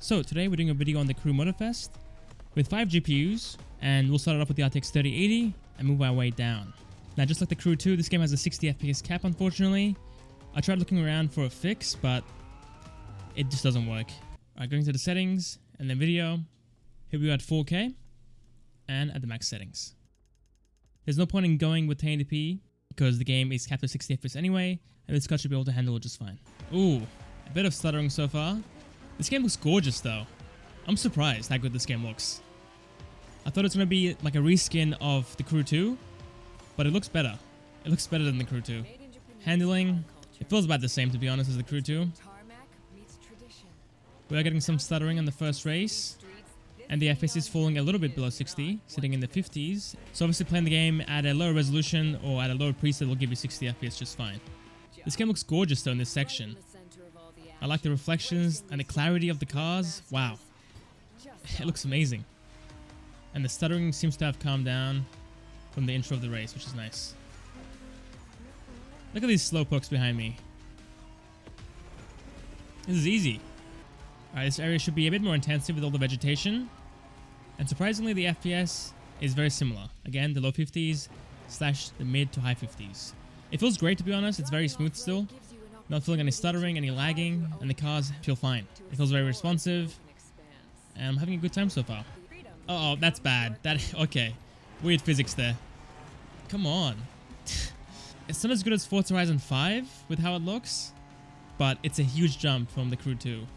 So today we're doing a video on the Crew Motorfest with 5 GPUs, and we'll start it off with the RTX 3080 and move our way down. Now, just like the Crew 2, this game has a 60 FPS cap, unfortunately. I tried looking around for a fix, but it just doesn't work. Alright, going to the settings and then video. Here we are at 4K and at the max settings. There's no point in going with 1080p because the game is capped at 60 FPS anyway, and this card should be able to handle it just fine. Ooh, a bit of stuttering so far. This game looks gorgeous though. I'm surprised how good this game looks. I thought it was going to be like a reskin of the Crew 2, but it looks better. It looks better than the Crew 2. Handling, it feels about the same to be honest as the Crew 2. We are getting some stuttering on the first race, and the FPS is falling a little bit below 60, sitting in the 50s. So obviously playing the game at a lower resolution or at a lower preset will give you 60 FPS just fine. This game looks gorgeous though in this section. I like the reflections and the clarity of the cars. Wow. It looks amazing. And the stuttering seems to have calmed down from the intro of the race, which is nice. Look at these slow pokes behind me. This is easy. Alright, this area should be a bit more intensive with all the vegetation. And surprisingly, the FPS is very similar. Again, the low 50s / the mid to high 50s. It feels great to be honest. It's very smooth still. Not feeling any stuttering, any lagging, and the cars feel fine. It feels very responsive, and I'm having a good time so far. Uh-oh, that's bad. Okay. Weird physics there. Come on. It's not as good as Forza Horizon 5 with how it looks, but it's a huge jump from the Crew 2.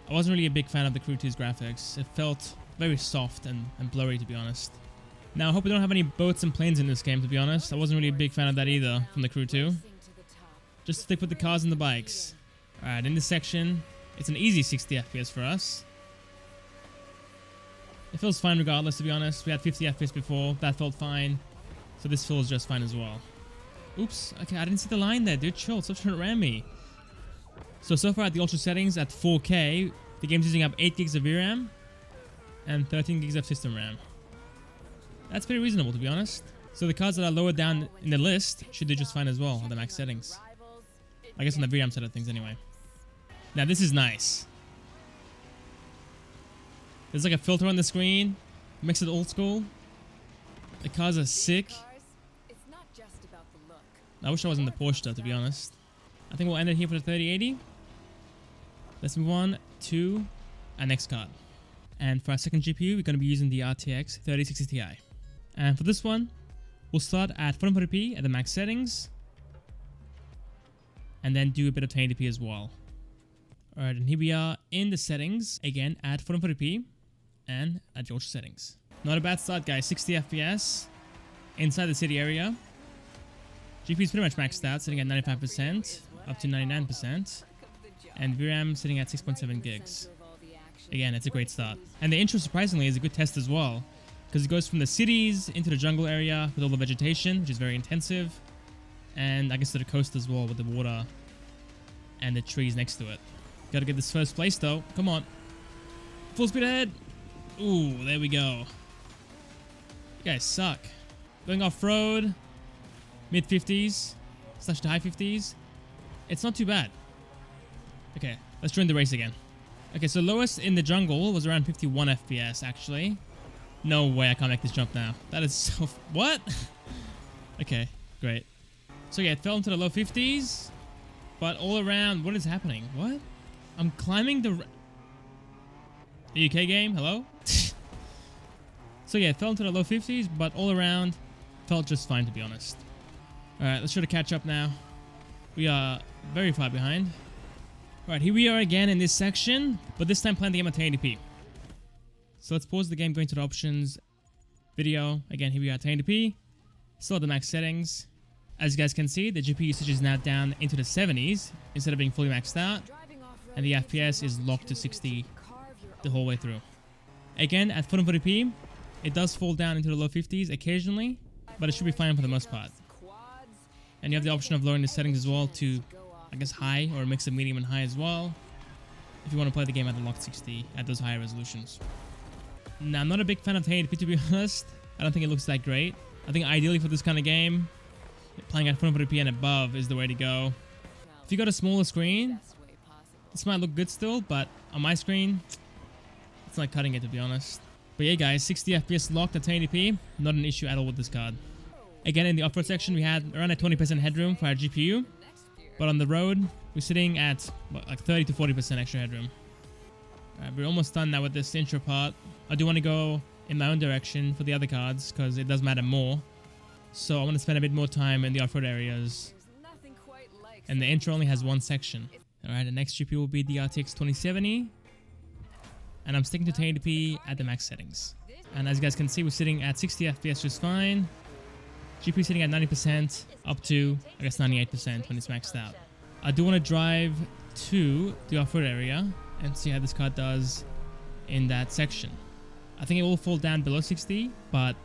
I wasn't really a big fan of the Crew 2's graphics. It felt very soft and blurry to be honest. Now I hope we don't have any boats and planes in this game to be honest. I wasn't really a big fan of that either from the Crew 2. Just stick with the cars and the bikes. Alright, in this section, it's an easy 60 FPS for us. It feels fine regardless, to be honest. We had 50 FPS before, that felt fine. So this feels just fine as well. Oops, okay, I didn't see the line there, dude. Chill, stop trying to ram me. So far at the ultra settings at 4K, the game's using up 8 gigs of VRAM and 13 gigs of system RAM. That's pretty reasonable, to be honest. So the cards that are lower down in the list should do just fine as well on the max settings. I guess on the VRAM side of things anyway. Now this is nice. There's like a filter on the screen. Makes it old school. The cars are sick. I wish I was in the Porsche though, to be honest. I think we'll end it here for the 3080. Let's move on to our next card. And for our second GPU, we're going to be using the RTX 3060 Ti. And for this one, we'll start at 440p at the max settings, and then do a bit of 1080p as well. Alright, and here we are in the settings, again at 440p and at the ultra settings. Not a bad start guys, 60 FPS inside the city area. GPU is pretty much maxed out, sitting at 95% up to 99%, and VRAM sitting at 6.7 gigs. Again, it's a great start. And the intro surprisingly is a good test as well, because it goes from the cities into the jungle area with all the vegetation, which is very intensive, and I guess to the coast as well with the water and the trees next to it. Gotta get this first place though. Come on. Full speed ahead. Ooh, there we go. You guys suck. Going off-road. Mid 50s / to high 50s. It's not too bad. Okay, let's join the race again. Okay, so lowest in the jungle was around 51 FPS actually. No way I can't make this jump now. That is so... What? Okay, great. So yeah, it fell into the low 50s, but all around, what is happening? What? I'm climbing the... Are you okay, game? Hello? So yeah, it fell into the low 50s, but all around felt just fine to be honest. Alright, let's try to catch up now. We are very far behind. Alright, here we are again in this section, but this time playing the game at 1080p. So let's pause the game, go into the options, video. Again, here we are at 1080p. Still at the max settings. As you guys can see, the GPU usage is now down into the 70s instead of being fully maxed out, and the FPS is locked to 60 the whole way through. Again, at 440p, it does fall down into the low 50s occasionally, but it should be fine for the most part. And you have the option of lowering the settings as well to, I guess, high, or a mix of medium and high as well, if you want to play the game at the locked 60 at those higher resolutions. Now, I'm not a big fan of 1080p to be honest. I don't think it looks that great. I think ideally for this kind of game, playing at 440p and above is the way to go. If you got a smaller screen, This might look good still, but on my screen, it's not cutting it, to be honest. But yeah, guys, 60 FPS locked at 1080p, not an issue at all with this card. Again, in the off-road section, we had around a 20% headroom for our GPU, but on the road, we're sitting at like 30 to 40% extra headroom. Alright, we're almost done now with this intro part. I do want to go in my own direction for the other cards because it does matter more. So I want to spend a bit more time in the off-road areas. And the intro only has one section. Alright, the next GPU will be the RTX 2070. And I'm sticking to 1080p at the max settings. And as you guys can see, we're sitting at 60 FPS just fine. GPU sitting at 90% up to, I guess, 98% when it's maxed out. I do want to drive to the off-road area and see how this card does in that section. I think it will fall down below 60, but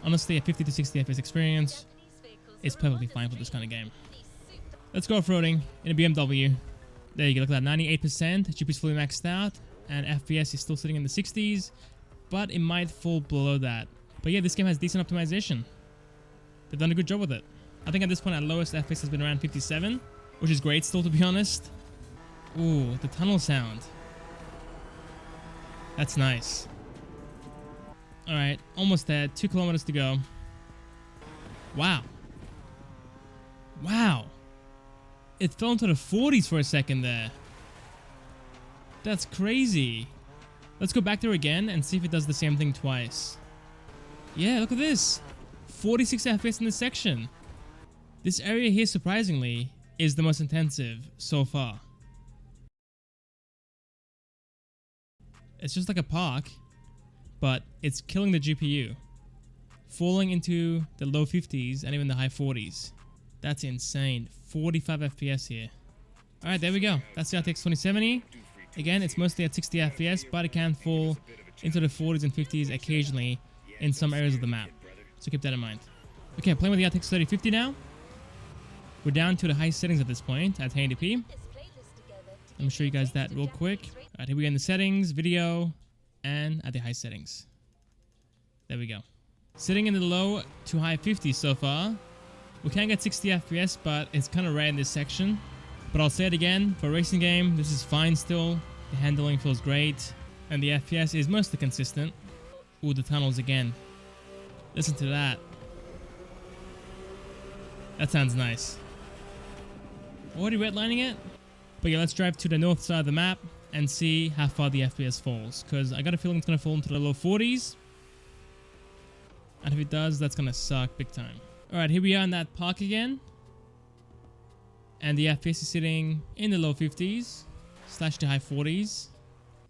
honestly, a 50 to 60 FPS experience is perfectly fine for this kind of game. Let's go off-roading in a BMW. There you go, look at that, 98%. GPU is fully maxed out, and FPS is still sitting in the 60s, but it might fall below that. But yeah, this game has decent optimization. They've done a good job with it. I think at this point, our lowest FPS has been around 57, which is great still, to be honest. Ooh, the tunnel sound. That's nice. Alright, almost there. 2 kilometers to go. Wow. Wow. It fell into the 40s for a second there. That's crazy. Let's go back there again and see if it does the same thing twice. Yeah, look at this. 46 FPS in this section. This area here, surprisingly, is the most intensive so far. It's just like a park, but it's killing the GPU. Falling into the low 50s and even the high 40s. That's insane. 45 FPS here. Alright, there we go. That's the RTX 2070. Again, it's mostly at 60 FPS, but it can fall into the 40s and 50s occasionally in some areas of the map. So keep that in mind. Okay, playing with the RTX 3050 now. We're down to the high settings at this point at 1080p. Let me show you guys that real quick. Alright, here we go in the settings, video, and at the high settings. There we go. Sitting in the low to high 50s so far. We can get 60 FPS, but it's kind of rare in this section. But I'll say it again, for a racing game, this is fine still. The handling feels great, and the FPS is mostly consistent. Ooh, the tunnels again. Listen to that. That sounds nice. Already redlining it? But yeah, let's drive to the north side of the map and see how far the FPS falls. Because I got a feeling it's going to fall into the low 40s. And if it does, that's going to suck big time. Alright, here we are in that park again. And the FPS is sitting in the low 50s / the high 40s.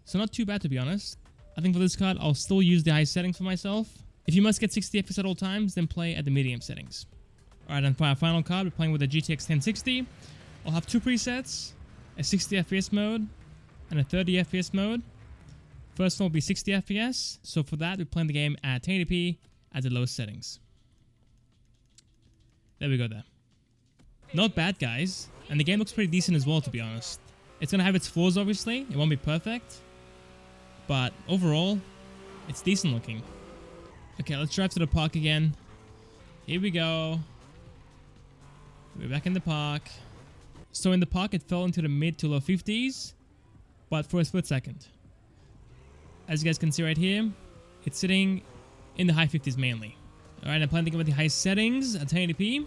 So not too bad, to be honest. I think for this card, I'll still use the high settings for myself. If you must get 60 FPS at all times, then play at the medium settings. Alright, and for our final card, we're playing with a GTX 1060. I'll have 2 presets, a 60 FPS mode and a 30 FPS mode. First one will be 60 FPS. So for that, we're playing the game at 1080p at the lowest settings. There we go there. Not bad, guys. And the game looks pretty decent as well, to be honest. It's going to have its flaws, obviously. It won't be perfect. But overall, it's decent looking. Okay, let's drive to the park again. Here we go. We're back in the park. So in the park, it fell into the mid to low 50s. But for a split second. As you guys can see right here, it's sitting in the high 50s mainly. Alright, I'm playing the game with the high settings at 1080p.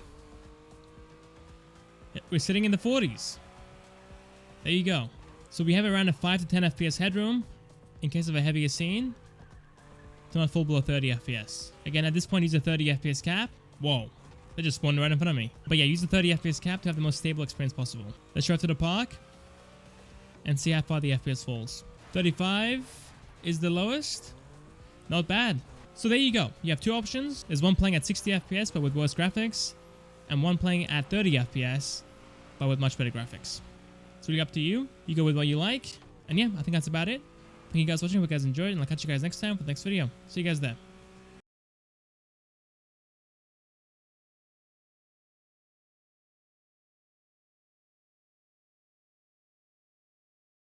We're sitting in the 40s. There you go. So we have around a 5 to 10 FPS headroom in case of a heavier scene to not fall below 30 FPS. Again, at this point, use a 30 FPS cap. Whoa, they just spawned right in front of me. But yeah, use the 30 FPS cap to have the most stable experience possible. Let's drive to the park and see how far the FPS falls. 35 is the lowest. Not bad. So there you go. You have 2 options. There's one playing at 60 FPS but with worse graphics, and one playing at 30 FPS but with much better graphics. It's really up to you. You go with what you like. And yeah, I think that's about it. Thank you guys for watching. Hope you guys enjoyed, and I'll catch you guys next time for the next video. See you guys there.